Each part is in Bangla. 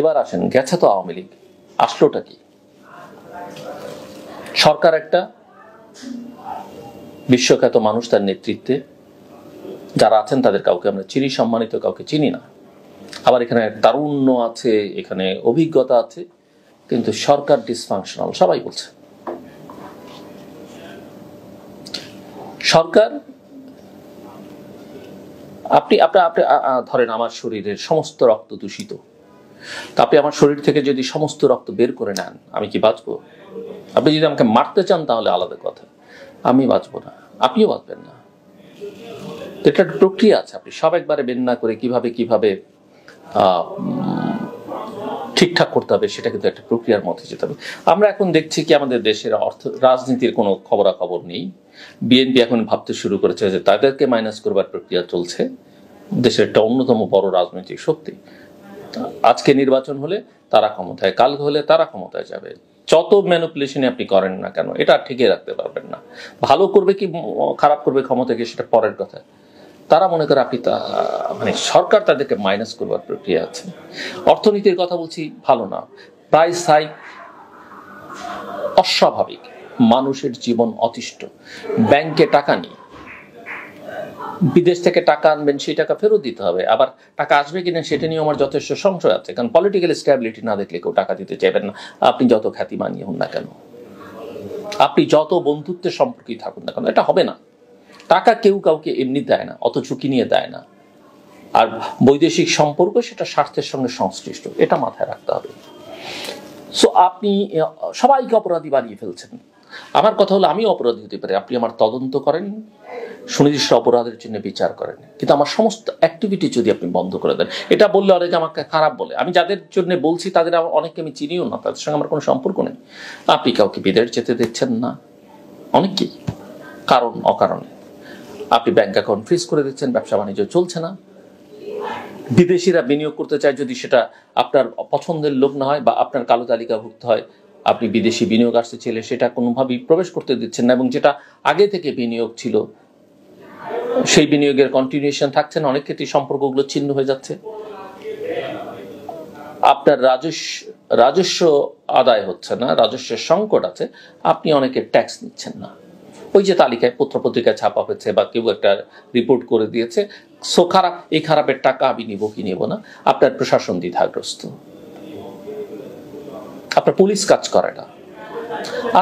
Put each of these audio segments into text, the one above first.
এবার আসেন, গেছে তো আওয়ামী লীগ, আসলোটা কি? সরকার একটা, বিশ্বখ্যাত মানুষ তার নেতৃত্বে, যারা আছেন তাদের কাউকে আমরা চিনি, সম্মানিত কাউকে চিনি না। আবার এখানে তারুণ্য আছে, এখানে অভিজ্ঞতা আছে, কিন্তু সরকার ডিসফাংশনাল সবাই বলছে। সরকার, আপনি ধরেন আমার শরীরের সমস্ত রক্ত দূষিত, তা আপনি আমার শরীর থেকে যদি সমস্ত রক্ত বের করে নেন, আমি কি বাঁচবো? আপনি যদি আমাকে মারতে চান তাহলে আলাদা কথা, আমি বাঁচবো না, আপনিও বাঁচবেন না। এটা একটা প্রক্রিয়া আছে, আপনি সব একবারে বের না করে কিভাবে কিভাবে ঠিকঠাক করতে হবে সেটা কিন্তু একটা প্রক্রিয়ার মধ্যে যেতে হবে। আমরা এখন দেখছি কি আমাদের দেশের রাজনীতির কোনো খবরাখবর নেই। বিএনপি এখন ভাবতে শুরু করেছে যে তাদেরকে মাইনাস করবার প্রক্রিয়া চলছে। দেশের একটা অন্যতম বড় রাজনৈতিক শক্তি, আজকে নির্বাচন হলে তারা ক্ষমতায়, কাল হলে তারা ক্ষমতায় যাবে। যত ম্যানিপুলেশনে আপনি করেন না কেন, এটা ঠিকই রাখতে পারবেন না। ভালো করবে কি খারাপ করবে ক্ষমতাকে সেটা পরের কথা। তারা মনে করে আপনি মানে সরকার তাদেরকে মাইনাস করবার প্রক্রিয়া আছে। অর্থনীতির কথা বলছি, ভালো না, প্রাইস হাইক অস্বাভাবিক, মানুষের জীবন অতিষ্ঠ। ব্যাংকে টাকা নেই, বিদেশ থেকে টাকা আনবেন, সেই টাকা ফেরত দিতে হবে, আবার টাকা আসবে কিনা সেটা নিয়ে আমার যথেষ্ট সংশয় আছে, কারণ পলিটিক্যাল স্ট্যাবিলিটি না দেখলে কেউ টাকা দিতে চাইবেন না। আপনি যত খ্যাতিমানই হন না কেন, আপনি যত বন্ধুত্বের সম্পর্কেই থাকুন না কেন, এটা হবে না। টাকা কেউ কাউকে এমনি দেয় না, অত ঝুঁকি নিয়ে দেয় না। আর বৈদেশিক সম্পর্ক সেটা স্বার্থের সঙ্গে সংশ্লিষ্ট, এটা মাথায় রাখতে হবে। সো আপনি সবাইকে অপরাধী বানিয়ে ফেলছেন। আমার কথা হলো, আমিও অপরাধী হতে পারি, আপনি আমার তদন্ত করেন, সুনির্দিষ্ট অপরাধের জন্য বিচার করেন, কিন্তু আমার সমস্ত অ্যাক্টিভিটি যদি আপনি বন্ধ করে দেন। এটা বললে অনেকে আমাকে খারাপ বলে, আমি যাদের জন্য বলছি তাদের অনেককে আমি চিনিও না, তাদের সঙ্গে আমার কোনো সম্পর্ক নেই। আপনি কাউকে বিদেশ যেতে দিচ্ছেন না, অনেককেই কারণ অকারণে। আপনি ব্যাংক অ্যাকাউন্ট ফ্রিজ করে দিচ্ছেন, ব্যবসা বাণিজ্য চলছে না। বিদেশিরা বিনিয়োগ করতে চায়, যদি সেটা আপনার পছন্দের লোক না হয় বা আপনার কালো তালিকাভুক্ত হয়, আপনি বিদেশি বিনিয়োগ আসতে চাইলে সেটা কোনোভাবেই প্রবেশ করতে দিচ্ছেন না, এবং যেটা আগে থেকে বিনিয়োগ ছিল সেই বিনিয়োগের কন্টিনিউশন থাকছে না, অনেক ক্ষেত্রে সম্পর্কগুলো ছিন্ন হয়ে যাচ্ছে। আপনার রাজস্ব আদায় হচ্ছে না, রাজস্বের সংকট আছে, আপনি অনেকের ট্যাক্স নিচ্ছেন না। ওই যে তালিকায় পত্রপত্রিকায় ছাপা হয়েছে বা কেউ একটা রিপোর্ট করে দিয়েছে, সো খারাপ, এই খারাপের টাকা আমি নিব কি নেব না। আপনার প্রশাসন দ্বিধাগ্রস্ত, আপনার পুলিশ কাজ করে না,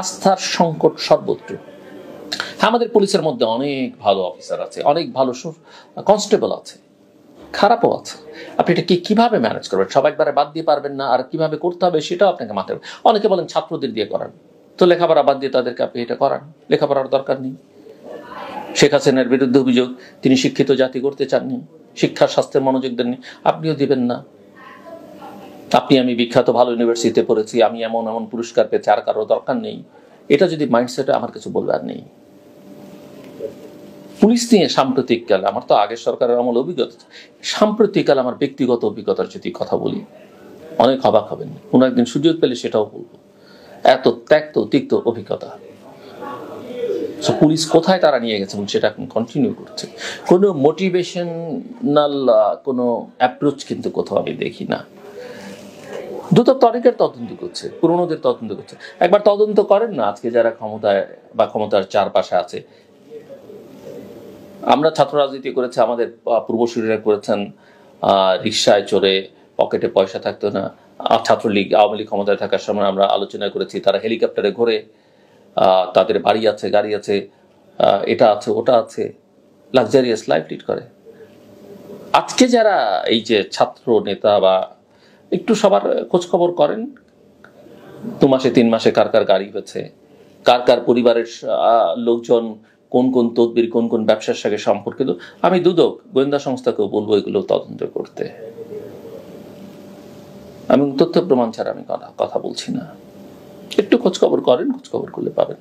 আস্থার সংকট সর্বত্র। আমাদের পুলিশের মধ্যে অনেক ভালো অফিসার আছে, অনেক ভালো কনস্টেবল আছে, খারাপও আছে। আপনি এটা কিভাবে ম্যানেজ করবেন? সব একবারে বাদ দিয়ে পারবেন না, আর কিভাবে করতে হবে সেটাও আপনাকে মাথায়। অনেকে বলেন ছাত্রদের দিয়ে করান, তো লেখাপড়া বাদ দিয়ে তাদেরকে আপনি এটা করান, লেখাপড়ার দরকার নেই। শেখ হাসিনার বিরুদ্ধে অভিযোগ, তিনি শিক্ষিত জাতি করতে চাননি, শিক্ষা স্বাস্থ্যের মনোযোগ দেননি, আপনিও দিবেন না। আমি বিখ্যাত ভালো ইউনিভার্সিটিতে পড়েছি, আমি এমন এমন পুরস্কার পেয়েছি, আর কারো দরকার নেই। এটা যদি মাইন্ডসেটে, আমার কিছু বলবার নেই। পুলিশ নিয়ে সাম্প্রতিককালে, আমার তো আগের সরকারের আমল অভিজ্ঞতা, সাম্প্রতিককালে আমার ব্যক্তিগত অভিজ্ঞতার যদি কথা বলি, অনেক অবাক হবেন। কোনো একদিন সুযোগ পেলে সেটাও বলবো। এত ত্যাক্ত তিক্ত অভিজ্ঞতা। পুলিশ কোথায় তারা নিয়ে গেছে এবং সেটা এখন কন্টিনিউ করছে। কোনো মোটিভেশনাল কোনো অ্যাপ্রোচ কিন্তু কোথাও আমি দেখি না। দুটো তরিকের তদন্ত করছে, পুরনোদের তদন্ত করছে। একবার তদন্ত করেন না, আজকে যারা ক্ষমতায় বা ক্ষমতার চারপাশে আছে। আমরা ছাত্র রাজনীতি করেছি, আমাদের পূর্বসূরীরা করেছেন রিকশায় চড়ে, পকেটে পয়সা থাকতো না। ছাত্রলীগ আওয়ামী লীগ ক্ষমতায় থাকার সময় আমরা আলোচনা করেছি, তারা হেলিকপ্টারে ঘোরে, তাদের বাড়ি আছে, গাড়ি আছে, এটা আছে ওটা আছে, লাক্সারিয়াস লাইফ লিড করে। আজকে যারা এই যে ছাত্র নেতা বা একটু সবার খোঁজখবর করেন, 2 মাসে 3 মাসে কার কার গাড়ি হয়েছে, কার কার পরিবারের লোকজন কোন কোন তদবির, কোন কোন ব্যবসার সঙ্গে সম্পর্কিত। আমি দুদক গোয়েন্দা সংস্থাকেও বলবো এগুলো তদন্ত করতে। আমি তথ্য প্রমাণ ছাড়া আমি কথা বলছি না। একটু খোঁজখবর করেন, খোঁজখবর করলে পাবেন।